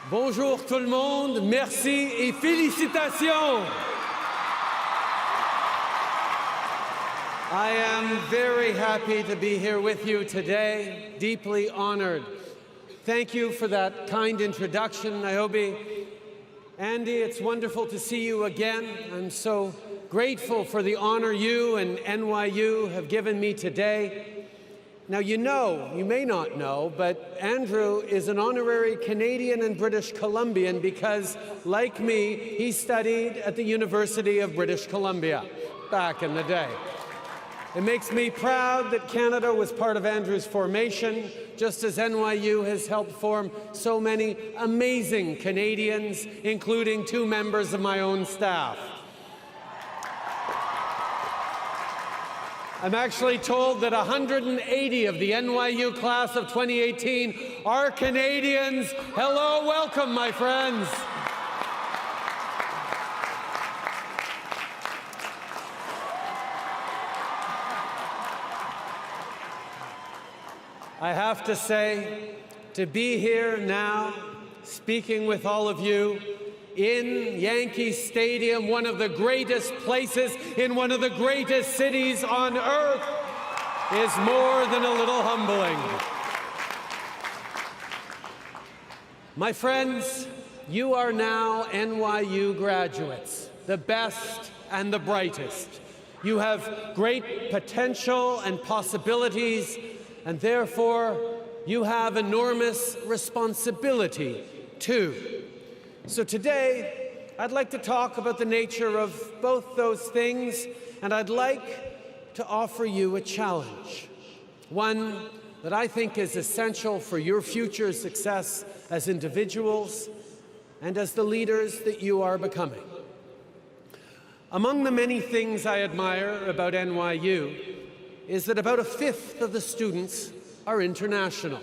Bonjour tout le monde, merci et félicitations. I am very happy to be here with you today, deeply honored. Thank you for that kind introduction, Niobe. Andy, it's wonderful to see you again. I'm so grateful for the honor you and NYU have given me today. Now, you may not know, but Andrew is an honorary Canadian and British Columbian because, like me, he studied at the University of British Columbia back in the day. It makes me proud that Canada was part of Andrew's formation, just as NYU has helped form so many amazing Canadians, including 2 members of my own staff. I'm actually told that 180 of the NYU class of 2018 are Canadians. Hello, welcome, my friends. I have to say, to be here now, speaking with all of you, in Yankee Stadium, one of the greatest places in one of the greatest cities on earth, is more than a little humbling. My friends, you are now NYU graduates, the best and the brightest. You have great potential and possibilities, and therefore, you have enormous responsibility, too. So today, I'd like to talk about the nature of both those things, and I'd like to offer you a challenge, one that I think is essential for your future success as individuals and as the leaders that you are becoming. Among the many things I admire about NYU is that about 1/5 of the students are international.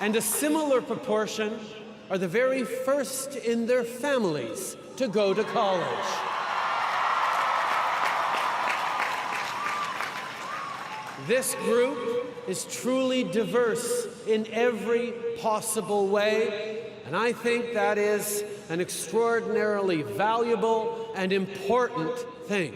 And a similar proportion are the very first in their families to go to college. This group is truly diverse in every possible way, and I think that is an extraordinarily valuable and important thing.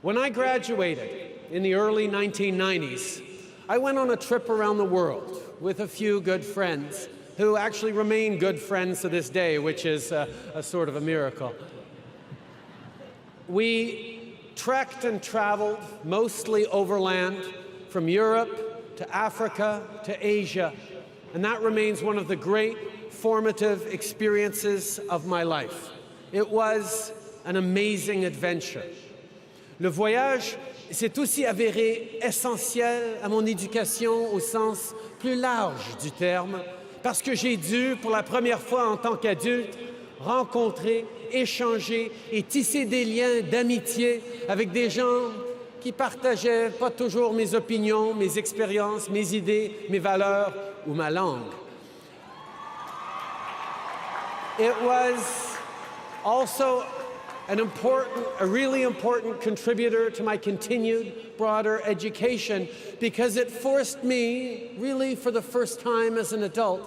When I graduated in the early 1990s, I went on a trip around the world with a few good friends who actually remain good friends to this day, which is a sort of a miracle. We trekked and traveled, mostly overland, from Europe to Africa to Asia, and that remains one of the great formative experiences of my life. It was an amazing adventure. Le voyage s'est aussi avéré essentiel à mon éducation au sens plus large du terme, parce que j'ai dû, pour la première fois en tant qu'adulte, rencontrer, échanger et tisser des liens d'amitié avec des gens qui partageaient pas toujours mes opinions, mes expériences, mes idées, mes valeurs ou ma langue. It was also a really important contributor to my continued broader education because it forced me, really for the first time as an adult,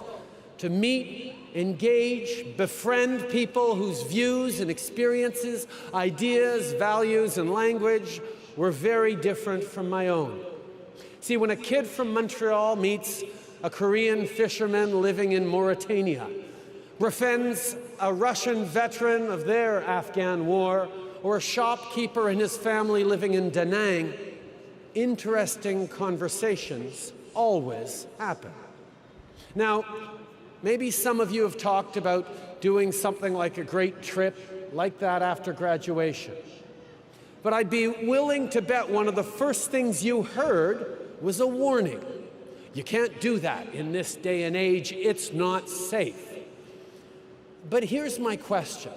to meet, engage, befriend people whose views and experiences, ideas, values, and language were very different from my own. See, when a kid from Montreal meets a Korean fisherman living in Mauritania, befriends a Russian veteran of their Afghan war, or a shopkeeper and his family living in Da Nang, interesting conversations always happen. Now, maybe some of you have talked about doing something like a great trip like that after graduation. But I'd be willing to bet one of the first things you heard was a warning. You can't do that in this day and age. It's not safe. But here's my question.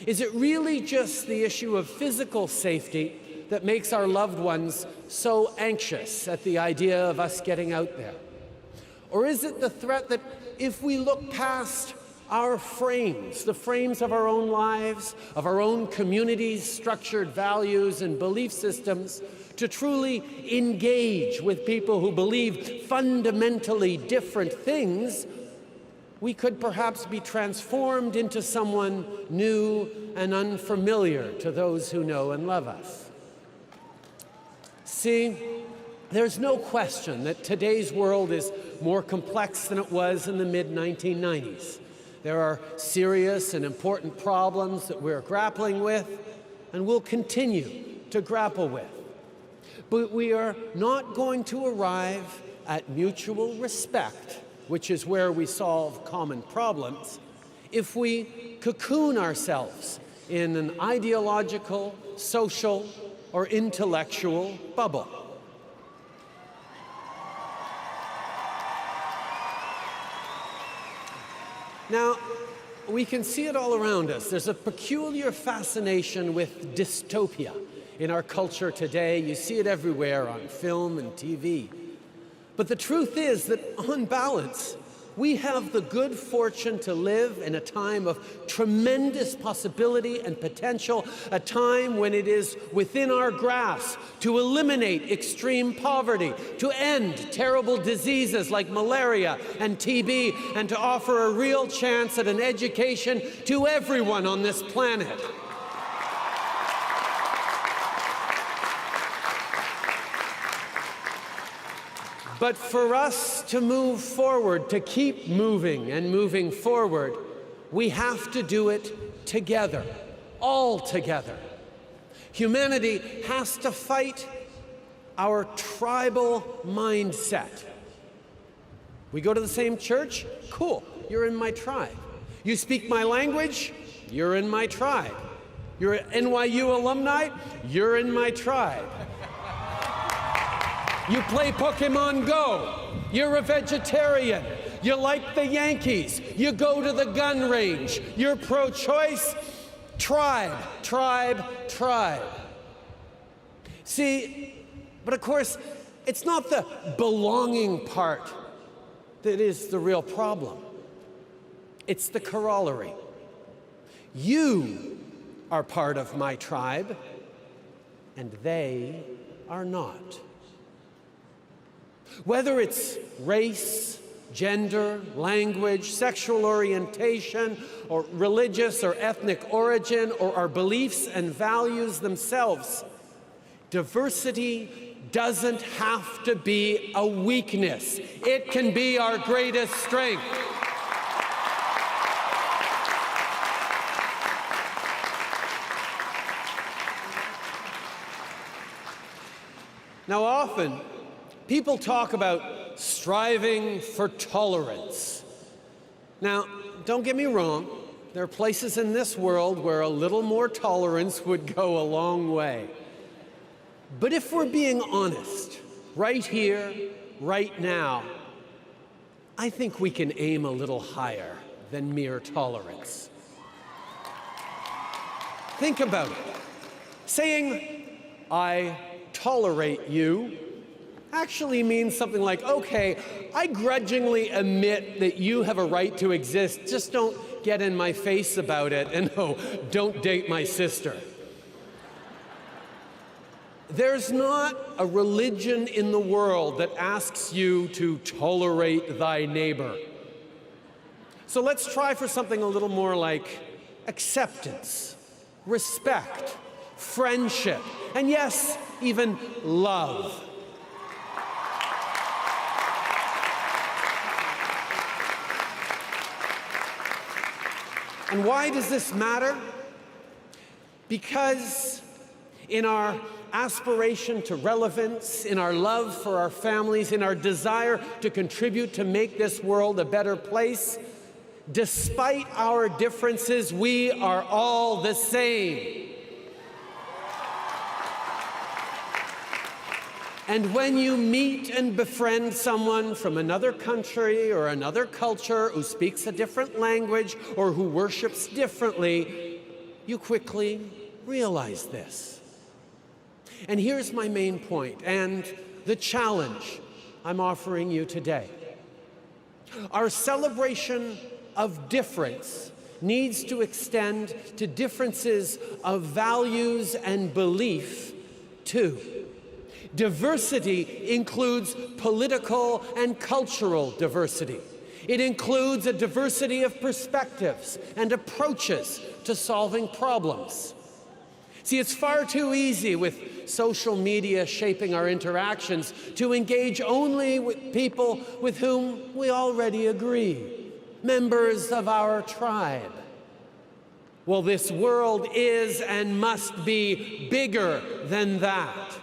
Is it really just the issue of physical safety that makes our loved ones so anxious at the idea of us getting out there? Or is it the threat that if we look past our frames, the frames of our own lives, of our own communities' structured values and belief systems, to truly engage with people who believe fundamentally different things, we could perhaps be transformed into someone new and unfamiliar to those who know and love us. See, there's no question that today's world is more complex than it was in the mid-1990s. There are serious and important problems that we're grappling with and will continue to grapple with. But we are not going to arrive at mutual respect, which is where we solve common problems, if we cocoon ourselves in an ideological, social, or intellectual bubble. Now, we can see it all around us. There's a peculiar fascination with dystopia in our culture today. You see it everywhere on film and TV. But the truth is that, on balance, we have the good fortune to live in a time of tremendous possibility and potential, a time when it is within our grasp to eliminate extreme poverty, to end terrible diseases like malaria and TB, and to offer a real chance at an education to everyone on this planet. But for us to move forward, to keep moving and moving forward, we have to do it together, all together. Humanity has to fight our tribal mindset. We go to the same church? Cool, you're in my tribe. You speak my language? You're in my tribe. You're an NYU alumni? You're in my tribe. You play Pokemon Go. You're a vegetarian. You like the Yankees. You go to the gun range. You're pro-choice. Tribe, tribe, tribe. See, but of course, it's not the belonging part that is the real problem. It's the corollary. You are part of my tribe, and they are not. Whether it's race, gender, language, sexual orientation, or religious or ethnic origin, or our beliefs and values themselves, diversity doesn't have to be a weakness. It can be our greatest strength. Now, often, people talk about striving for tolerance. Now, don't get me wrong, there are places in this world where a little more tolerance would go a long way. But if we're being honest, right here, right now, I think we can aim a little higher than mere tolerance. Think about it. Saying, I tolerate you, actually means something like, okay, I grudgingly admit that you have a right to exist, just don't get in my face about it, and no, don't date my sister. There's not a religion in the world that asks you to tolerate thy neighbor. So let's try for something a little more like acceptance, respect, friendship, and yes, even love. And why does this matter? Because in our aspiration to relevance, in our love for our families, in our desire to contribute to make this world a better place, despite our differences, we are all the same. And when you meet and befriend someone from another country or another culture who speaks a different language or who worships differently, you quickly realize this. And here's my main point and the challenge I'm offering you today. Our celebration of difference needs to extend to differences of values and belief, too. Diversity includes political and cultural diversity. It includes a diversity of perspectives and approaches to solving problems. See, it's far too easy with social media shaping our interactions to engage only with people with whom we already agree, members of our tribe. Well, this world is and must be bigger than that.